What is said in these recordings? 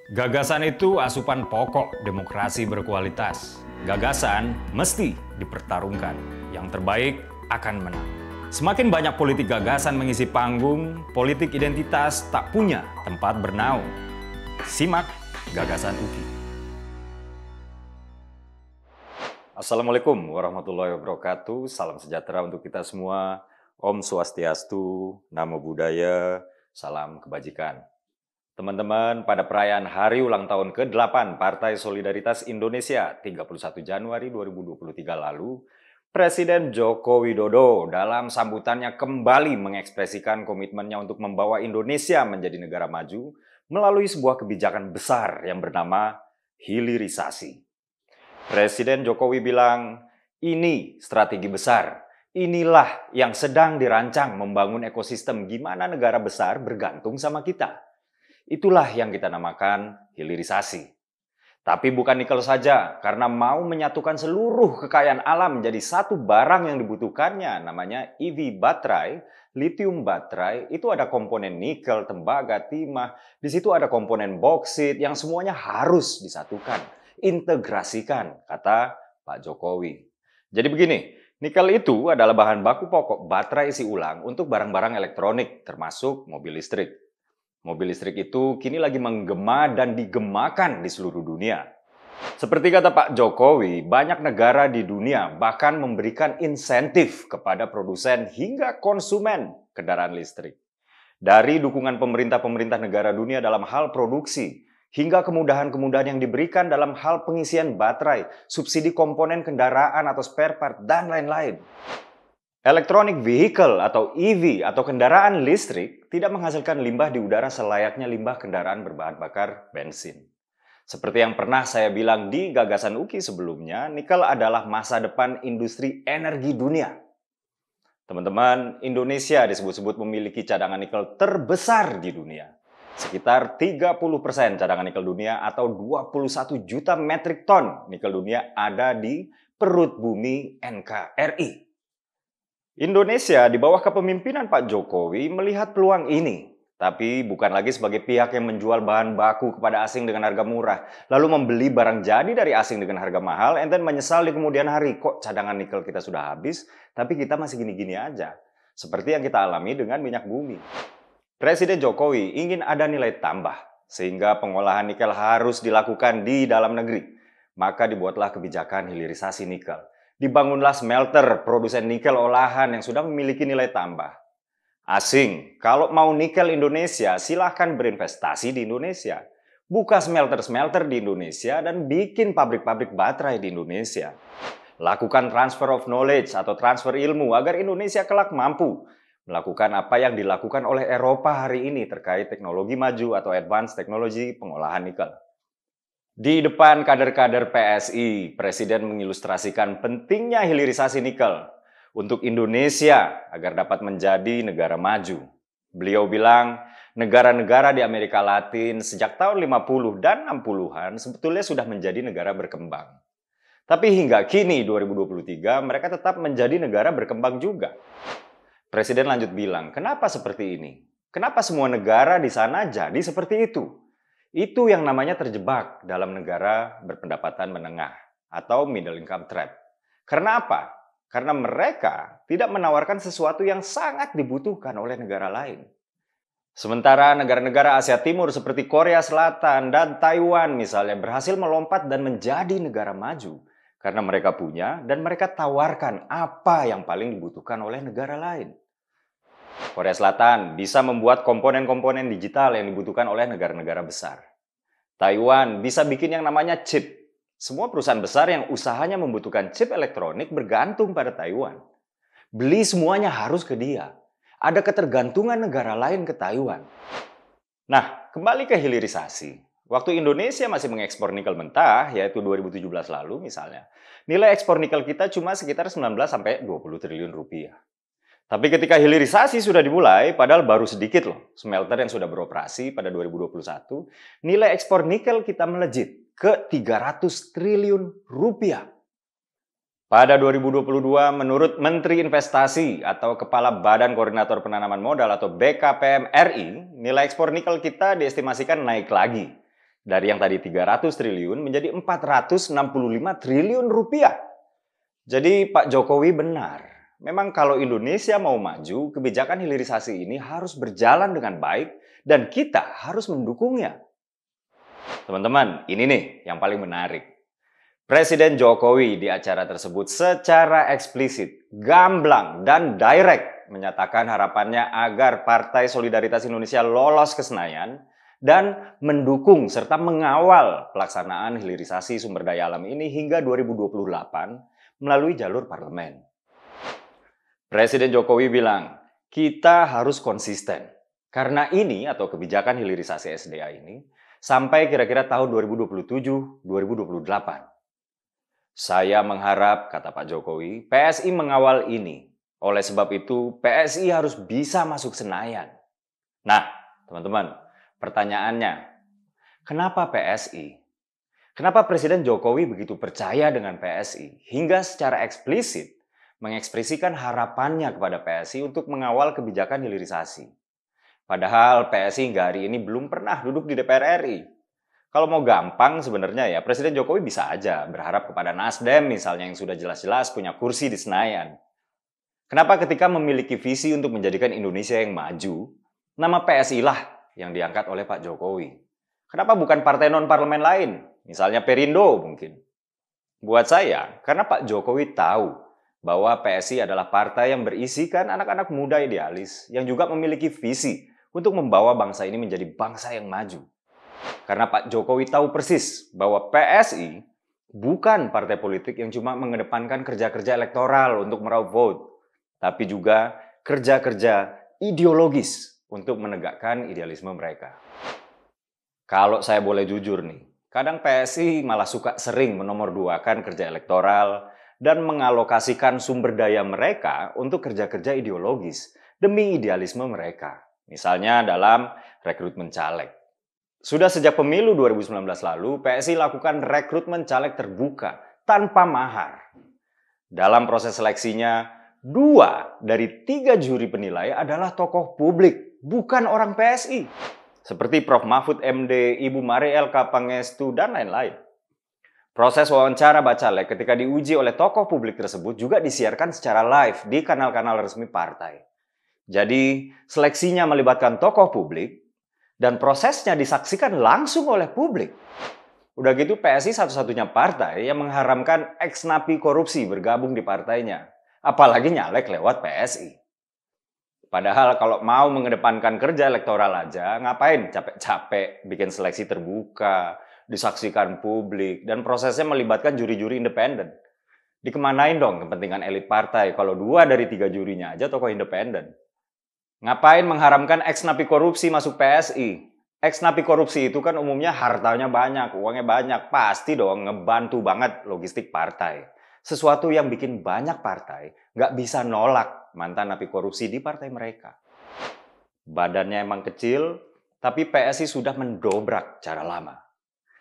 Gagasan itu asupan pokok demokrasi berkualitas. Gagasan mesti dipertarungkan. Yang terbaik akan menang. Semakin banyak politik gagasan mengisi panggung, politik identitas tak punya tempat bernaung. Simak Gagasan UKI. Assalamualaikum warahmatullahi wabarakatuh. Salam sejahtera untuk kita semua. Om Swastiastu, Namo Buddhaya, salam kebajikan. Teman-teman, pada perayaan hari ulang tahun ke-8 Partai Solidaritas Indonesia 31 Januari 2023 lalu, Presiden Joko Widodo dalam sambutannya kembali mengekspresikan komitmennya untuk membawa Indonesia menjadi negara maju melalui sebuah kebijakan besar yang bernama hilirisasi. Presiden Jokowi bilang, ini strategi besar. Inilah yang sedang dirancang membangun ekosistem gimana negara besar bergantung sama kita. Itulah yang kita namakan hilirisasi. Tapi bukan nikel saja, karena mau menyatukan seluruh kekayaan alam menjadi satu barang yang dibutuhkannya, namanya EV baterai, lithium baterai, itu ada komponen nikel, tembaga, timah, di situ ada komponen boksit yang semuanya harus disatukan, integrasikan, kata Pak Jokowi. Jadi begini, nikel itu adalah bahan baku pokok baterai isi ulang untuk barang-barang elektronik, termasuk mobil listrik. Mobil listrik itu kini lagi menggema dan digemakan di seluruh dunia. Seperti kata Pak Jokowi, banyak negara di dunia bahkan memberikan insentif kepada produsen hingga konsumen kendaraan listrik. Dari dukungan pemerintah-pemerintah negara dunia dalam hal produksi, hingga kemudahan-kemudahan yang diberikan dalam hal pengisian baterai, subsidi komponen kendaraan atau spare part, dan lain-lain. Electronic vehicle atau EV atau kendaraan listrik tidak menghasilkan limbah di udara selayaknya limbah kendaraan berbahan bakar bensin. Seperti yang pernah saya bilang di Gagasan UKI sebelumnya, nikel adalah masa depan industri energi dunia. Teman-teman, Indonesia disebut-sebut memiliki cadangan nikel terbesar di dunia. Sekitar 30% cadangan nikel dunia atau 21 juta metrik ton nikel dunia ada di perut bumi NKRI. Indonesia di bawah kepemimpinan Pak Jokowi melihat peluang ini, tapi bukan lagi sebagai pihak yang menjual bahan baku kepada asing dengan harga murah, lalu membeli barang jadi dari asing dengan harga mahal, and then menyesal di kemudian hari, kok cadangan nikel kita sudah habis, tapi kita masih gini-gini aja. Seperti yang kita alami dengan minyak bumi. Presiden Jokowi ingin ada nilai tambah, sehingga pengolahan nikel harus dilakukan di dalam negeri. Maka dibuatlah kebijakan hilirisasi nikel. Dibangunlah smelter produsen nikel olahan yang sudah memiliki nilai tambah. Asing, kalau mau nikel Indonesia, silahkan berinvestasi di Indonesia. Buka smelter-smelter di Indonesia dan bikin pabrik-pabrik baterai di Indonesia. Lakukan transfer of knowledge atau transfer ilmu agar Indonesia kelak mampu melakukan apa yang dilakukan oleh Eropa hari ini terkait teknologi maju atau advanced teknologi pengolahan nikel. Di depan kader-kader PSI, Presiden mengilustrasikan pentingnya hilirisasi nikel untuk Indonesia agar dapat menjadi negara maju. Beliau bilang, negara-negara di Amerika Latin sejak tahun 50 dan 60-an sebetulnya sudah menjadi negara berkembang. Tapi hingga kini 2023 mereka tetap menjadi negara berkembang juga. Presiden lanjut bilang, kenapa seperti ini? Kenapa semua negara di sana jadi seperti itu? Itu yang namanya terjebak dalam negara berpendapatan menengah atau middle income trap. Karena apa? Karena mereka tidak menawarkan sesuatu yang sangat dibutuhkan oleh negara lain. Sementara negara-negara Asia Timur seperti Korea Selatan dan Taiwan misalnya berhasil melompat dan menjadi negara maju. Karena mereka punya dan mereka tawarkan apa yang paling dibutuhkan oleh negara lain. Korea Selatan bisa membuat komponen-komponen digital yang dibutuhkan oleh negara-negara besar. Taiwan bisa bikin yang namanya chip. Semua perusahaan besar yang usahanya membutuhkan chip elektronik bergantung pada Taiwan. Beli semuanya harus ke dia. Ada ketergantungan negara lain ke Taiwan. Nah, kembali ke hilirisasi. Waktu Indonesia masih mengekspor nikel mentah, yaitu 2017 lalu misalnya, nilai ekspor nikel kita cuma sekitar 19-20 triliun rupiah. Tapi ketika hilirisasi sudah dimulai, padahal baru sedikit loh smelter yang sudah beroperasi pada 2021, nilai ekspor nikel kita melejit ke 300 triliun rupiah. Pada 2022, menurut Menteri Investasi atau Kepala Badan Koordinator Penanaman Modal atau BKPM RI, nilai ekspor nikel kita diestimasikan naik lagi. Dari yang tadi 300 triliun menjadi 465 triliun rupiah. Jadi Pak Jokowi benar. Memang kalau Indonesia mau maju, kebijakan hilirisasi ini harus berjalan dengan baik dan kita harus mendukungnya. Teman-teman, ini nih yang paling menarik. Presiden Jokowi di acara tersebut secara eksplisit, gamblang, dan direct menyatakan harapannya agar Partai Solidaritas Indonesia lolos ke Senayan dan mendukung serta mengawal pelaksanaan hilirisasi sumber daya alam ini hingga 2028 melalui jalur parlemen. Presiden Jokowi bilang, kita harus konsisten. Karena ini atau kebijakan hilirisasi SDA ini sampai kira-kira tahun 2027-2028. Saya mengharap, kata Pak Jokowi, PSI mengawal ini. Oleh sebab itu, PSI harus bisa masuk Senayan. Nah, teman-teman, pertanyaannya, kenapa PSI? Kenapa Presiden Jokowi begitu percaya dengan PSI hingga secara eksplisit mengekspresikan harapannya kepada PSI untuk mengawal kebijakan hilirisasi? Padahal PSI hingga hari ini belum pernah duduk di DPR RI. Kalau mau gampang sebenarnya ya, Presiden Jokowi bisa aja berharap kepada Nasdem misalnya yang sudah jelas-jelas punya kursi di Senayan. Kenapa ketika memiliki visi untuk menjadikan Indonesia yang maju, nama PSI lah yang diangkat oleh Pak Jokowi? Kenapa bukan partai non-parlemen lain? Misalnya Perindo mungkin. Buat saya, karena Pak Jokowi tahu bahwa PSI adalah partai yang berisikan anak-anak muda idealis yang juga memiliki visi untuk membawa bangsa ini menjadi bangsa yang maju. Karena Pak Jokowi tahu persis bahwa PSI bukan partai politik yang cuma mengedepankan kerja-kerja elektoral untuk meraup vote, tapi juga kerja-kerja ideologis untuk menegakkan idealisme mereka. Kalau saya boleh jujur nih, kadang PSI malah suka sering menomorduakan kerja elektoral dan mengalokasikan sumber daya mereka untuk kerja-kerja ideologis demi idealisme mereka. Misalnya dalam rekrutmen caleg. Sudah sejak pemilu 2019 lalu, PSI lakukan rekrutmen caleg terbuka tanpa mahar. Dalam proses seleksinya, 2 dari 3 juri penilai adalah tokoh publik, bukan orang PSI. Seperti Prof. Mahfud MD, Ibu Mari LK Pangestu, dan lain-lain. Proses wawancara bacalek ketika diuji oleh tokoh publik tersebut juga disiarkan secara live di kanal-kanal resmi partai. Jadi, seleksinya melibatkan tokoh publik, dan prosesnya disaksikan langsung oleh publik. Udah gitu PSI satu-satunya partai yang mengharamkan ex-napi korupsi bergabung di partainya. Apalagi nyalek lewat PSI. Padahal kalau mau mengedepankan kerja elektoral aja, ngapain capek-capek bikin seleksi terbuka, disaksikan publik, dan prosesnya melibatkan juri-juri independen. Dikemanain dong kepentingan elit partai kalau 2 dari 3 jurinya aja tokoh independen? Ngapain mengharamkan ex-napi korupsi masuk PSI? Ex-napi korupsi itu kan umumnya hartanya banyak, uangnya banyak. Pasti dong ngebantu banget logistik partai. Sesuatu yang bikin banyak partai nggak bisa nolak mantan napi korupsi di partai mereka. Badannya emang kecil, tapi PSI sudah mendobrak cara lama.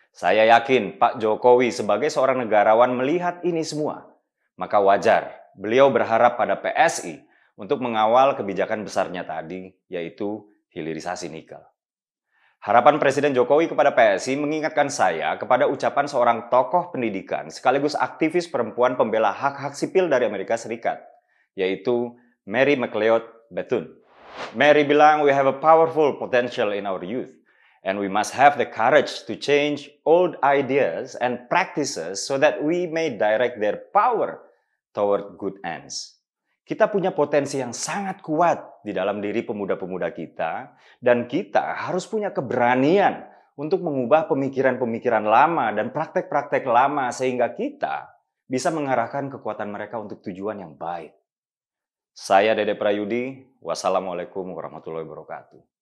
Saya yakin Pak Jokowi sebagai seorang negarawan melihat ini semua. Maka wajar beliau berharap pada PSI untuk mengawal kebijakan besarnya tadi, yaitu hilirisasi nikel. Harapan Presiden Jokowi kepada PSI mengingatkan saya kepada ucapan seorang tokoh pendidikan sekaligus aktivis perempuan pembela hak-hak sipil dari Amerika Serikat, yaitu Mary McLeod Bethune. Mary bilang, "We have a powerful potential in our youth, and we must have the courage to change old ideas and practices so that we may direct their power toward good ends." Kita punya potensi yang sangat kuat di dalam diri pemuda-pemuda kita, dan kita harus punya keberanian untuk mengubah pemikiran-pemikiran lama dan praktek-praktek lama sehingga kita bisa mengarahkan kekuatan mereka untuk tujuan yang baik. Saya Dede Prayudi, wassalamualaikum warahmatullahi wabarakatuh.